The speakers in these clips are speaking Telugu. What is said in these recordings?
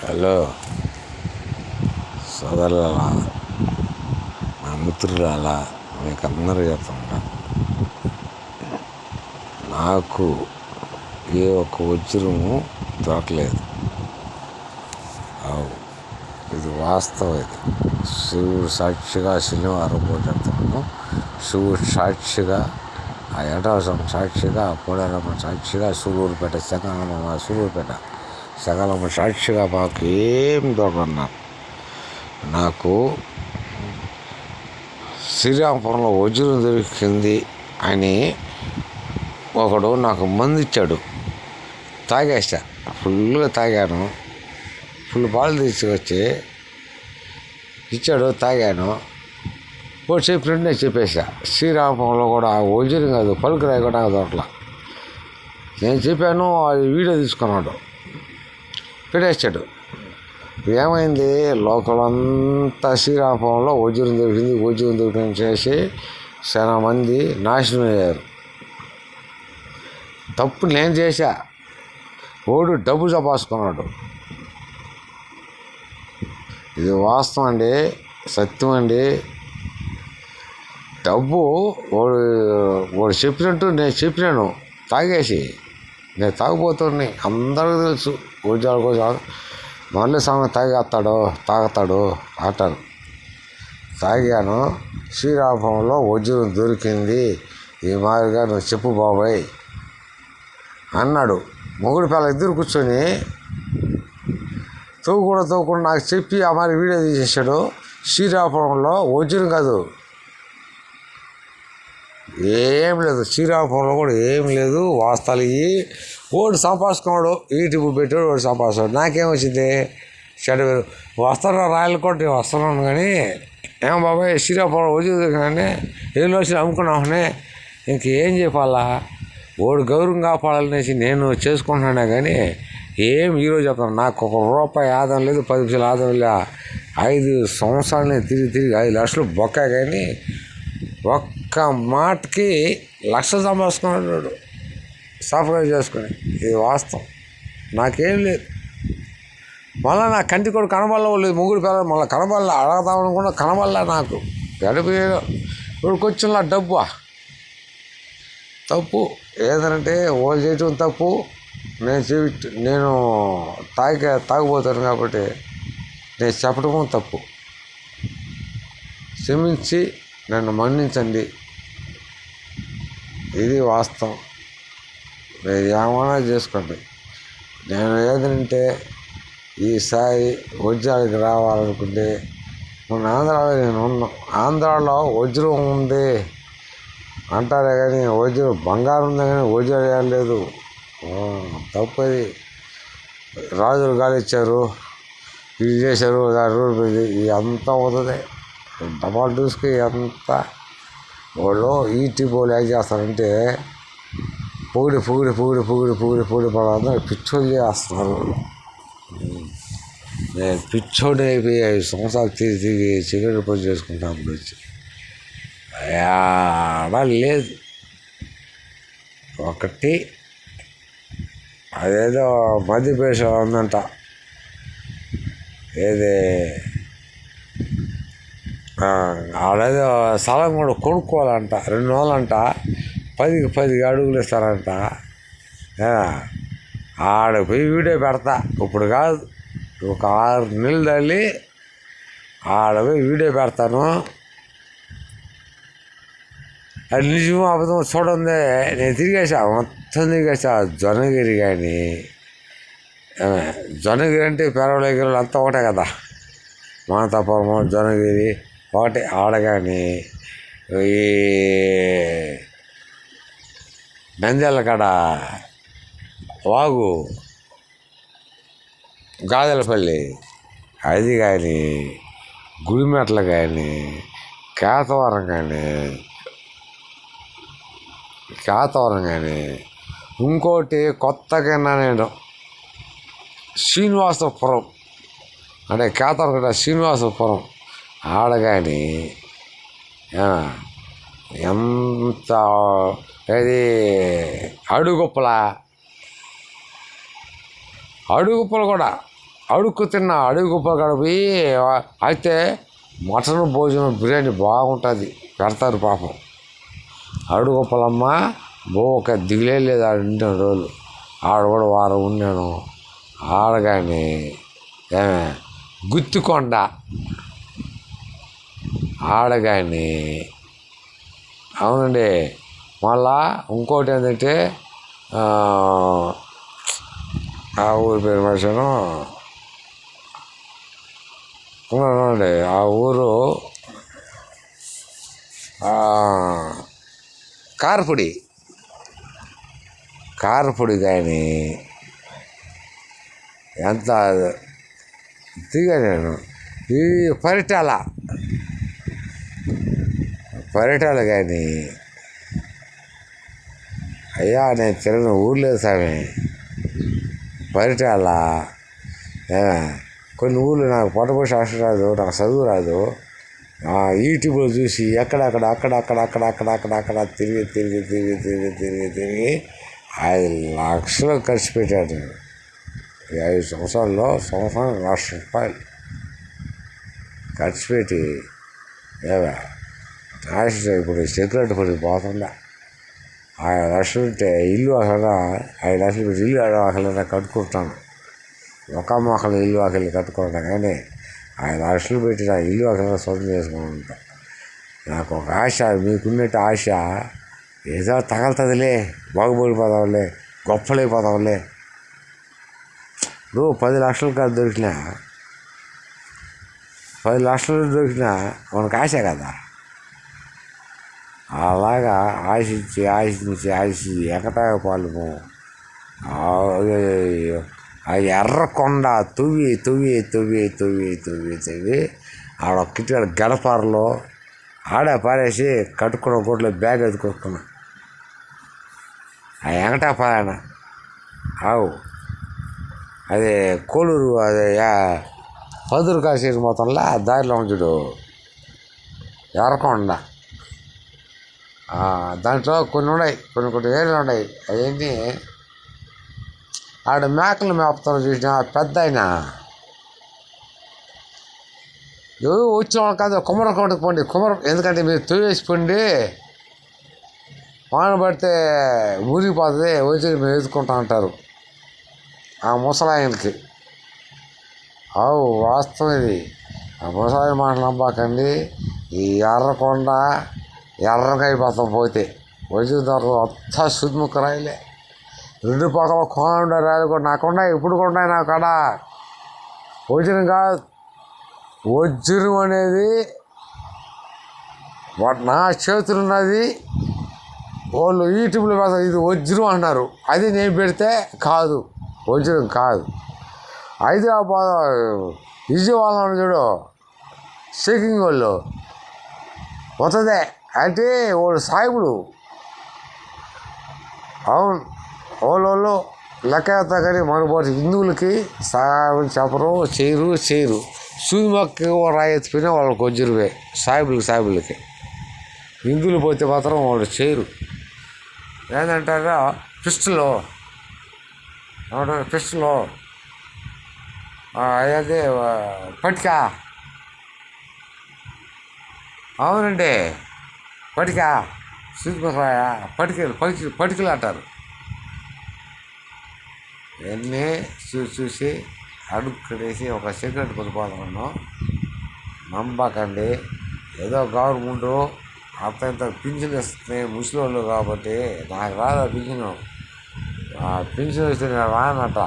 హలో సోదరులారా, మా మిత్రులారా, మీకు అందరూ చెప్తుంటా, నాకు ఏ ఒక్క వజ్రము దొరకలేదు. ఇది వాస్తవం. ఇది శివుడు సాక్షిగా శనివారం పూట చెప్తున్నాను. శివుడు సాక్షిగా, ఆ ఎటాసం సాక్షిగా, పోలేరమ్మ సాక్షిగా, సకాలమ్మ సాక్షిగా మాకు ఏం దొరకన్నారు. నాకు శ్రీరామపురంలో వజ్రం దొరికింది అని ఒకడు నాకు మందు ఇచ్చాడు. తాగేసా, ఫుల్గా తాగాను. ఫుల్ పాలు తీసుకొచ్చి ఇచ్చాడు, తాగాను. ఒకటి చెప్పినట్టు నేను చెప్పేసా. శ్రీరామపురంలో కూడా వజ్రం కాదు, పలుకురాయి కూడా దొరకలా. నేను చెప్పాను, అది వీడియో తీసుకున్నాడు, పెట్టేశాడు. ఏమైంది, లోకల్ అంతా శ్రీరామపురంలో వజ్రం దొరికింది చేసి చాలా మంది నాశనం అయ్యారు. తప్పు నేను చేశా. ఓడు డబ్బు సంపాదించుకున్నాడు. ఇది వాస్తవం అండి, సత్యం అండి. డబ్బు వాడు చెప్పినట్టు నేను చెప్పినాను. తాగేసి నేను తాగిపోతున్నాయి, అందరికీ తెలుసు. వజ్రాలు మళ్ళీ సమయం తాగుతాడు అంటారు. తాగాను. శ్రీరామపురంలో వజ్రం దొరికింది, ఈ మాదిరిగా నువ్వు చెప్పు బాబాయ్ అన్నాడు. మొగుడు పిల్ల ఇద్దరు కూర్చొని తవ్వుకుండా నాకు చెప్పి ఆ మరి వీడియో తీసేసాడు. శ్రీరామపురంలో వజ్రం కాదు, ఏం లేదు. శ్రీరామపురంలో కూడా ఏం లేదు. వాస్తాలు ఓడి సంపాదించుకున్నాడు, యూట్యూబ్ పెట్టాడు, ఓడి సంపాదించాడు. నాకేం వచ్చింది, వస్తాను రాయలు కూడా నేను వస్తున్నాను. కానీ ఏం బాబాయ్ శ్రీరామపురం వజ్రం కానీ ఏం వచ్చి అమ్ముకున్నామని ఇంకేం చెప్పాలా. ఓడి గౌరవం కాపాడాలనేసి నేను చేసుకుంటున్నానే. కానీ ఏం ఈరోజు చెప్తాను, నాకు ₹1 ఆదాయం లేదు, 10 పైసలు ఆదాయం లేదు. 5 సంవత్సరాలు తిరిగి 5 లక్షలు బొక్క. కానీ ఒక్క మాటకి 1,00,000 సంపాదించుకున్నాడు సఫర్ చేసుకుని. ఇది వాస్తవం. నాకేం లేదు. మళ్ళీ నా కంటి కూడా కనబడలేదు. ముగ్గురు పిల్లలు మళ్ళీ కనబడలే. అడగదామనుకున్నా కనబడలే. నాకు గడిపోయాడు. ఇప్పుడు కొంచెం డబ్బు తప్పు ఏదంటే వాళ్ళు చేయటం తప్పు. నేను తాగిపోతాను కాబట్టి నేను చెప్పడం తప్పు. క్షమించి నన్ను మన్నించండి. ఇది వాస్తవం. మీరు ఏమైనా చేసుకోండి. నేను ఏదంటే ఈసారి వజ్రాలకి రావాలనుకుంటే మన ఆంధ్రాలో నేను ఉన్నాను. ఆంధ్రాలో వజ్రం ఉంది అంటారే కానీ వజ్రం బంగారం ఉంది, కానీ వజ్రం లేదు. తప్పది. రాజులు గాలిచ్చారు, ఇది చేశారు, ఇది అంతా అవుతుంది. డబాల్ డ్యూస్కి అంతా వాళ్ళు ఈటీపోలు ఏం చేస్తారంటే పొగిడి పడాలని పిచ్చోళ్ళు చేస్తున్నారు. నేను పిచ్చోడి అయిపోయి 5 సంవత్సరాలు తిరిగి సిగరెట్ పని చేసుకుంటాను. అప్పుడు వచ్చి ఆడ లేదు. ఒకటి అదేదో మధ్యప్రదేశ్లో ఉందంట, ఏది ఆడేదో స్థలం కూడా కొనుక్కోవాలంట. 2 రోజులంట, 10కి 10 అడుగులు ఇస్తారంట. ఆడ పోయి వీడియో పెడతా. ఇప్పుడు కాదు, ఒక 6 నెలలు తల్లి ఆడ పోయి వీడియో పెడతాను. అది నిజం అబద్ధం చూడండి. నేను మొత్తం తిరిగేసా. జొన్నగిరి కానీ జొన్నగిరి అంటే పెరవలగిరి అంతా ఒకటే కదా. మాతాపురము జొన్నగిరి ఒకటి. ఆడ కానీ ఈ నంద్యాల కాడ వాగు, గాదెలపల్లి అది కానీ, గుడిమెట్ల కానీ, కేతవరం కానీ ఇంకోటి కొత్తగా నేను శ్రీనివాసపురం అంటే కేతవరం కదా, శ్రీనివాసపురం ఆడ కానీ ఎంత ఇది అడుగుప్పలు కూడా అడుక్కు తిన్నా అడుగు గొప్ప గడిపి అయితే మటన్ భోజనం బిర్యానీ బాగుంటుంది పెడతారు పాపం. అడుగు గొప్పలమ్మ ఒక దిగులే లేదు ఆడ ఉండే రోజులు. ఆడ కూడా వారం ఉన్నాను. ఆడగాని గుత్తికొండ ఆడగాని. అవునండి. మళ్ళా ఇంకోటి ఏంటంటే ఆ ఊరి పేరు మర్చాను. అవునండి ఆ ఊరు కారపొడి కానీ ఎంత దిగా నేను ఈ పరిటాల కానీ అయ్యా నేను తిరగని ఊర్లేదు స్వామి. పరిటాల కొన్ని ఊళ్ళు నాకు పొట్టపోసి అసలు రాదు, నాకు చదువు రాదు. యూట్యూబ్లో చూసి అక్కడ తిరిగి 5 లక్షలు ఖర్చు పెట్టాడు. 5 సంవత్సరాల్లో సంవత్సరానికి ₹1,00,000 ఖర్చు పెట్టి ఇప్పుడు సెక్యూరిటీ పడి పోతుందా. 5 లక్షలు ఉంటే ఇల్లు అసలు 5 లక్షలు పెట్టి ఇల్లు అసలు కట్టుకుంటాను. ఒక మొక్కలు ఇల్లు అక్కలు కట్టుకుంటా కానీ 5 లక్షలు పెట్టి నా ఇల్లు అక్కడ సొంతం చేసుకుంటా. నాకు ఒక ఆశ, మీకున్నట్టు ఆశ ఏదో తగలుతుందిలే, బాగుపడిపోతావులే, గొప్పలైపోతావులే. నువ్వు 10 లక్షలు కాదు దొరికినా 10 లక్షలు దొరికినా మనకు ఆశ కదా. అలాగా ఆశించి ఎకటాయ ఆ ఎర్రకొండ తువ్వి ఆడొక్కటి గడపారలో ఆడ పారేసి కట్టుకున్న కోట్లో బ్యాగ్ ఎదుకొట్టుకున్నా. ఆ వెంకటాపాయన ఆవు అది కోలూరు, అది పదురు కాసేసి మొత్తంలో దారిలో ఉంచుడు ఎర్రకొండ. దాంట్లో కొన్ని ఉన్నాయి, కొన్ని ఏళ్ళు ఉన్నాయి. అవన్నీ ఆడ మేకలు మేపుతారు చూసిన పెద్ద ఆయన ఎవరు వచ్చిన వాళ్ళు కాదు. కుమ్మరకోటకు పోండి, ఎందుకంటే మీరు తొలివేసి పండి వాన పడితే మురిగిపోతుంది, వచ్చి మేము ఎదుర్కొంటా అంటారు ఆ ముసలాయనకి. వాస్తవం ఇది. ఆ ముసలాయన మాటలు నమ్మాకండి. ఈ ఎర్రకొండ ఎర్రగైపోతాం పోతే వచ్చిన తర్వాత అంతా సుద్ముఖ రాయలే. 2 పక్కల కోన రాయలు కూడా నాకున్నాయి, ఇప్పుడు కూడా ఉన్నాయి నా కాడ. వజ్రం కాదు, వజ్రం అనేది నా చేతులు ఉన్నది. వాళ్ళు యూట్యూబ్లో పెడతారు ఇది వజ్రం అన్నారు, అది నేను పెడితే కాదు, వజ్రం కాదు. హైదరాబాద్ విజయవాడలో చూడు చెకింగ్ వాళ్ళు వస్తుంది అంటే వాళ్ళు సాయిబులు. అవును, వాళ్ళు లెక్క వేస్తా కానీ మనపోతే హిందువులకి సాయం చెప్పరు, చేయరు. సూది మొక్క రాయి ఎత్తిపోయినా వాళ్ళకి వజ్రమే సాయిబులకి. హిందువులు పోతే మాత్రం వాళ్ళు చేయరు. ఏంటంటారా పిస్టలో అదే పటిక. అవునండి, పటిక సూదిమొక్కరాయ పటికలు అంటారు. ఇవన్నీ చూసి అడుక్కునేసి ఒక సెకండ్ కొనిపోతున్నాను. నమ్మకండి. ఏదో గవర్నమెంట్ అంత పింఛన్ ఇస్తుంది ముసలి వాళ్ళు కాబట్టి. నాకు రాదు పింఛను. పింఛన్ వస్తే నేను రానట.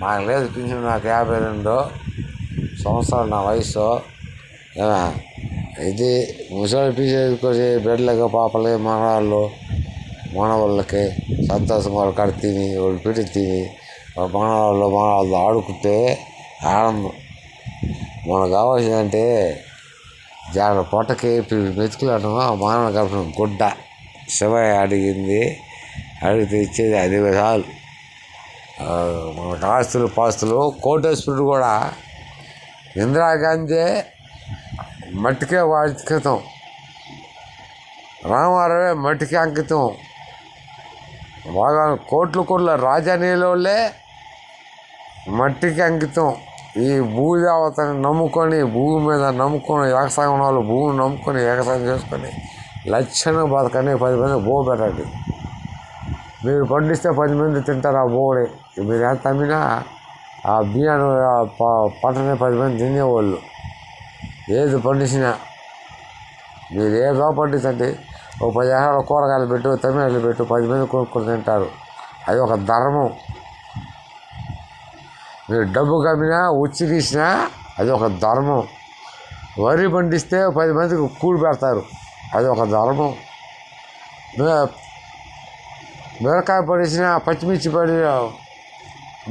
నాకు లేదు పింఛన్. నాకు 52 సంవత్సరాలు నా వయసు. ఇది ముసలి పింఛన్ తీసుకొచ్చి బిడ్డలకి పాపలకి మనవాళ్ళకి సంతోషం వాళ్ళు కడ తిని వాళ్ళు పెట్టి తిని మనవాళ్ళు ఆడుకుంటే ఆనందం. మనకు కావాల్సిందంటే జాగ్రత్త పొట్టకి మెతుకులాటం మానవ కడుపున గుడ్డ శివయ్య అడిగితే ఇచ్చేది 5 చాలు. మనకు ఆస్తులు పాస్తులు కోటేశ్వరుడు కూడా ఇందిరాగాంధీ మట్టికే అంకితం, రామారావే మట్టికే అంకితం. బాగా కోట్ల రాజధానిలోనే మట్టికి అంకితం. ఈ భూదేవతని నమ్ముకొని భూమి మీద నమ్ముకొని వ్యవసాయం వాళ్ళు భూమిని నమ్ముకొని వ్యవసాయం చేసుకొని లక్షణంగా బతకని 10 మంది బో పెట్టండి. మీరు పండిస్తే 10 మంది తింటారు ఆ బోని. మీరు ఎంత అమ్మినా ఆ బియ్యాన్ని పంటనే 10 మంది తినేవాళ్ళు. ఏది పండించినా మీరు ఏదో పండించండి. ఓ 10 ఎకరాల కూరగాయలు పెట్టు, టమాటాలు పెట్టు, 10 మంది కొనుక్కొని తింటారు. అది ఒక ధర్మం. మీరు డబ్బు కమ్మినా ఉచ్చి తీసినా అది ఒక ధర్మం. వరి పండిస్తే 10 మందికి కూలి పెడతారు, అది ఒక ధర్మం. మిరకాయ పండించినా పచ్చిమిర్చి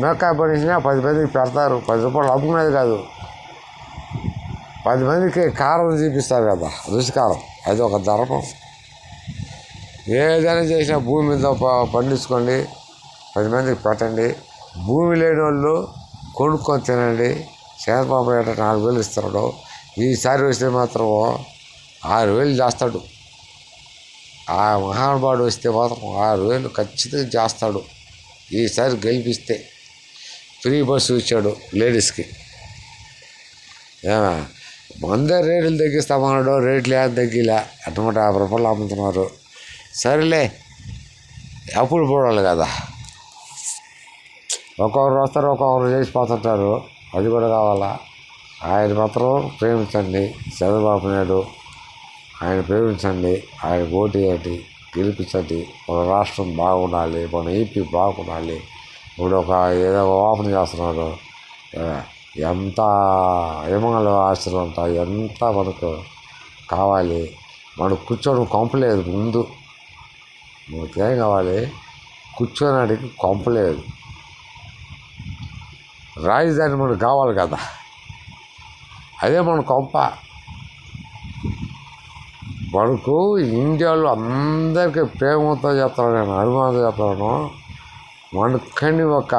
మిరకాయ పండించినా 10 మందికి పెడతారు. 10 రూపాయలు అమ్ముకునేది కాదు, 10 మందికి కారం చూపిస్తారు కదా, రుచికారం, అది ఒక ధర్మం. ఏదైనా చేసినా భూమి మీద పండించుకోండి, 10 మందికి పెట్టండి. భూమి లేని వాళ్ళు కొనుక్కొని తినండి. చంద్రబాబు నాయుడు 4,000 ఇస్తున్నాడు. ఈసారి వస్తే మాత్రం 6,000 చేస్తాడు. ఆ మహానుభావుడు వస్తే మాత్రం 6,000 ఖచ్చితంగా చేస్తాడు. ఈసారి గెలిపిస్తే ఫ్రీ బస్సు ఇచ్చాడు లేడీస్కి. అందరు రేట్లు తగ్గిస్తామన్నాడు, రేట్లు ఏం తగ్గిలే. 150 రూపాయలు అమ్ముతున్నారు. సరేలే, అప్పుడు పోవాలి కదా. ఒక్కొక్కరు వస్తారు, ఒక్కొక్కరు చేసిపోతుంటారు. అది కూడా కావాలా. ఆయన మాత్రం ప్రేమించండి, చంద్రబాబు నాయుడు. ఆయన ప్రేమించండి, ఆయన ఓటు వేయండి, గెలిపించండి. మన రాష్ట్రం బాగుండాలి, మన ఏపీ బాగుండాలి. ఇప్పుడు ఏదో ఓపెన్ చేస్తున్నారు, ఎంత ఏమో ఆశీర్వాదం, ఎంత మనకు కావాలి. మనకు కూర్చొని కొంపలేదు. ముందు మనకేం కావాలి? కూర్చోనాడికి కొంపలేదు. రాజధాని మనకు కావాలి కదా, అదే మన కొంప. మనకు ఇండియాలో అందరికీ ప్రేమతో చెప్తాను, నేను అభిమానంతో చెప్తాను. మనకని ఒక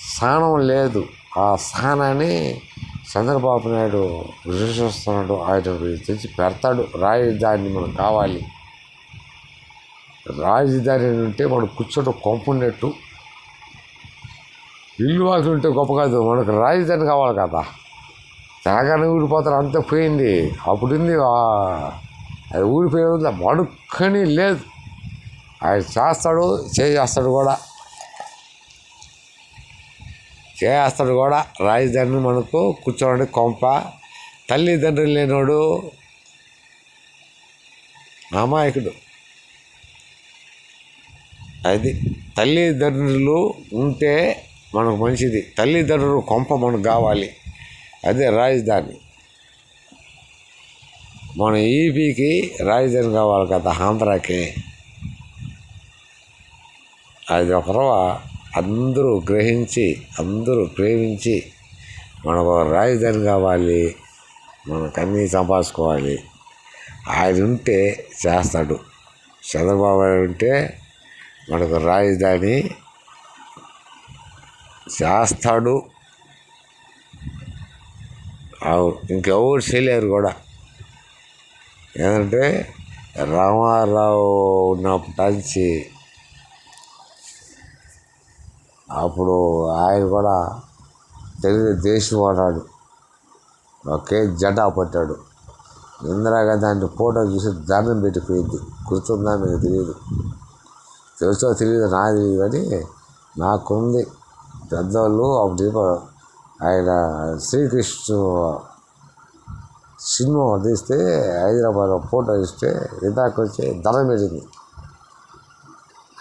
స్థానం లేదు. ఆ స్థానాన్ని చంద్రబాబు నాయుడు విశ్వసిస్తున్నాడు. ఆయన తెచ్చి పెడతాడు. రాజధాని మనకు కావాలి. రాజధాని ఉంటే మనకు కూర్చోటం కొంపున్నట్టు. ఇల్లు వాకి ఉంటే గొప్ప కాదు, మనకు రాజధాని కావాలి కదా. తెలంగాణ ఊడిపోతారు, అంతా పోయింది. అప్పుడుంది, అది ఊడిపోయేది. మడుక్కని లేదు. ఆయన చేస్తాడు, చేస్తాడు కూడా. రాజధాని మనకు కూర్చోండి కొంప. తల్లిదండ్రులు లేనివాడు అమాయకుడు. అది తల్లిదండ్రులు ఉంటే మనకు మంచిది. తల్లిదండ్రులు కొంప మనకు కావాలి. అదే రాజధాని. మన ఈపీకి రాజధాని కావాలి కదా, ఆంధ్రాకి. అది ఒకరవ అందరూ గ్రహించి, అందరూ ప్రేమించి మనకు రాజధాని కావాలి, మనకు అన్నీ సంపాదించుకోవాలి. ఆయన ఉంటే చేస్తాడు. చంద్రబాబు ఉంటే మనకు రాజధాని చేస్తాడు. ఇంకెవరు చేయలేరు కూడా. ఏంటంటే రామారావు ఉన్నప్పటి అప్పుడు ఆయన కూడా తెలుగుదేశం అన్నాడు, ఒకే జెండా పట్టాడు. ఇందిరాగాంధీ అంటే ఫోటో చూసి దండం పెట్టిపోయింది. గుర్తుందా? మీకు తెలియదు, తెలుసో తెలియదు, నాకు తెలియదు. కానీ నాకుంది. పెద్దవాళ్ళు అప్పుడు ఆయన శ్రీకృష్ణ సినిమా తీస్తే హైదరాబాద్లో ఫోటో ఇస్తే ఇందాక వచ్చి దండం పెట్టింది.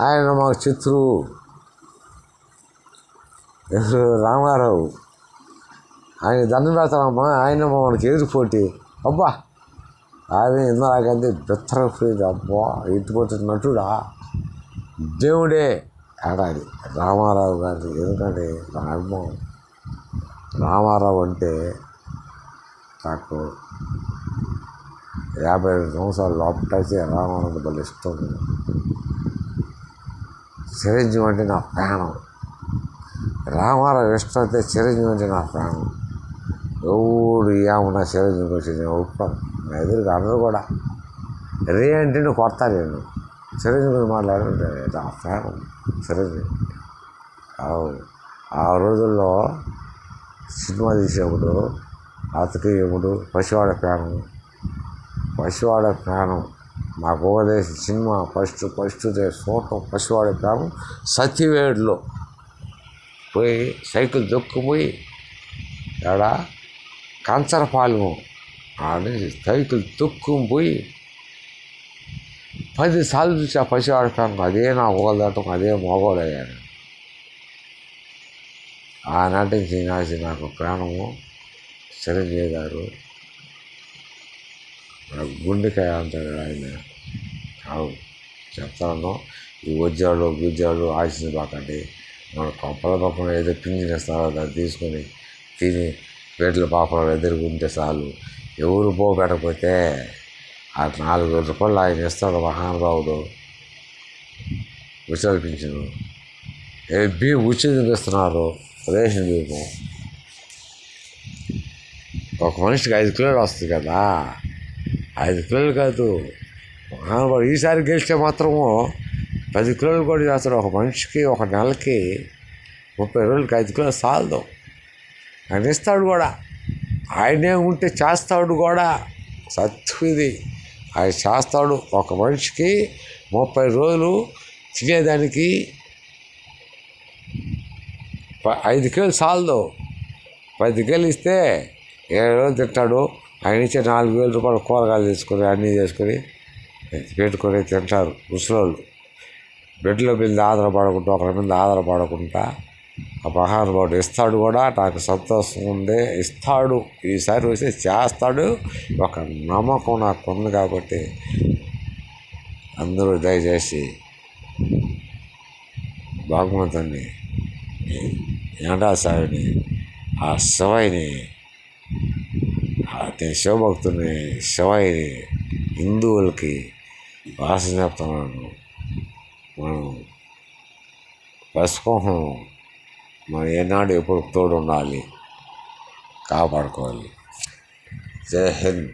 ఆయన మాకు శత్రువు రామారావు. ఆయన దండం పెడతామమ్మా, ఆయన మనకి ఎదురు పోటీ. అబ్బా, ఆయన ఇందిరాగాంధీ బెత్తరపోయింది. అబ్బా, ఇటుపోతే నటుడా, దేవుడే ఆడాలి రామారావు గారి. ఎందుకంటే నా అనుభవం. రామారావు అంటే నాకు 52 సంవత్సరాలు లోపటైతే రామారావు భలే ఇష్టం. చిరంజీవి అంటే నా ప్రాణం. రామారావు ఇష్టం అయితే చిరంజీవి అంటే నా ప్రాణం. ఎవడు ఏమన్నా చిరంజీవి వచ్చి నేను ఒప్పుకోను. నా ఎదురుగా అందరూ కూడా రే అంటే నువ్వు కొడతా. నేను చిరంజీవి మాట్లాడుతుంటే నా ప్రాణం చిరంజీవి. ఆ రోజుల్లో సినిమా తీసేప్పుడు అతకి ఎప్పుడు పసివాడ ప్రాణం మాకు ఉపదేశ సినిమా ఫస్ట్ చూడటం పసివాడ ప్రాణం సత్యవేడులో పోయి సైకిల్ దొక్కుపోయి ఆడ కంచరపాలెం ఆడ సైకిల్ తొక్కుని పోయి 10 సార్లు చూసి ఆ పసివాడ ప్రాణం అదే నా ఊగలదాటం అదే మోగోడయ్యాను. ఆనాటి నుంచి నాకు ప్రాణము చిరంజీవి గారు నాకు గుండెకాయ అంటాడు ఆయన. చెప్తాను, ఈ గిజ్జాలు ఆశించబాకండి. మన కొంపల పక్కన ఏదో పింఛన్ ఇస్తారో దాన్ని తీసుకొని తిని పేట్ల పాపలు ఎదురుకుంటే చాలు. ఎవరు పోగొట్టకపోతే ఆ 4,000 రూపాయలు ఆయన ఇస్తాడు మహానుభావుడు. ఉచిత పింఛను బియ్యం ఉచితంగా ఇస్తున్నారు. రేషన్ బియ్యం ఒక మనిషికి 5 కిలోలు వస్తుంది కదా, 5 కిలోలు కాదు మహానుభావుడు. ఈసారి గెలిస్తే మాత్రము 10 కిలోలు కూడా చేస్తాడు. ఒక మనిషికి ఒక నెలకి 30 రోజులకి 5 కిలోలు చాలదు. ఆయన ఇస్తాడు కూడా, ఆయనే ఉంటే చేస్తాడు కూడా. సత్యం ఇది, ఆయన చేస్తాడు. ఒక మనిషికి 30 రోజులు తినేదానికి 5 కిలోలు చాలదు. 10 కిలోలు ఇస్తే 7 రోజులు తింటాడు. ఆయన ఇచ్చే 4,000 రూపాయలు కూరగాయలు తీసుకొని అన్నీ చేసుకొని పెట్టుకొని తింటారు ముసలోళ్ళు. బెడ్ల మీద ఆధారపడకుండా ఒకరి మీద ఆధారపడకుండా ఆ మహానుభావుడు ఇస్తాడు కూడా. నాకు సంతోషం ఉంది, ఇస్తాడు. ఈసారి వస్తే చేస్తాడు ఒక నమ్మకం నాకు ఉంది. కాబట్టి అందరూ దయచేసి భగవంతుని వెంకటేశ్వరుని ఆ శివయ్యని శివభక్తుని శివయ్యని హిందువులకి భాష చెప్తున్నాను. మనం పసుపుహం మనం ఏనాడు ఎప్పుడు తోడు ఉండాలి, కాపాడుకోవాలి. జై హింద్.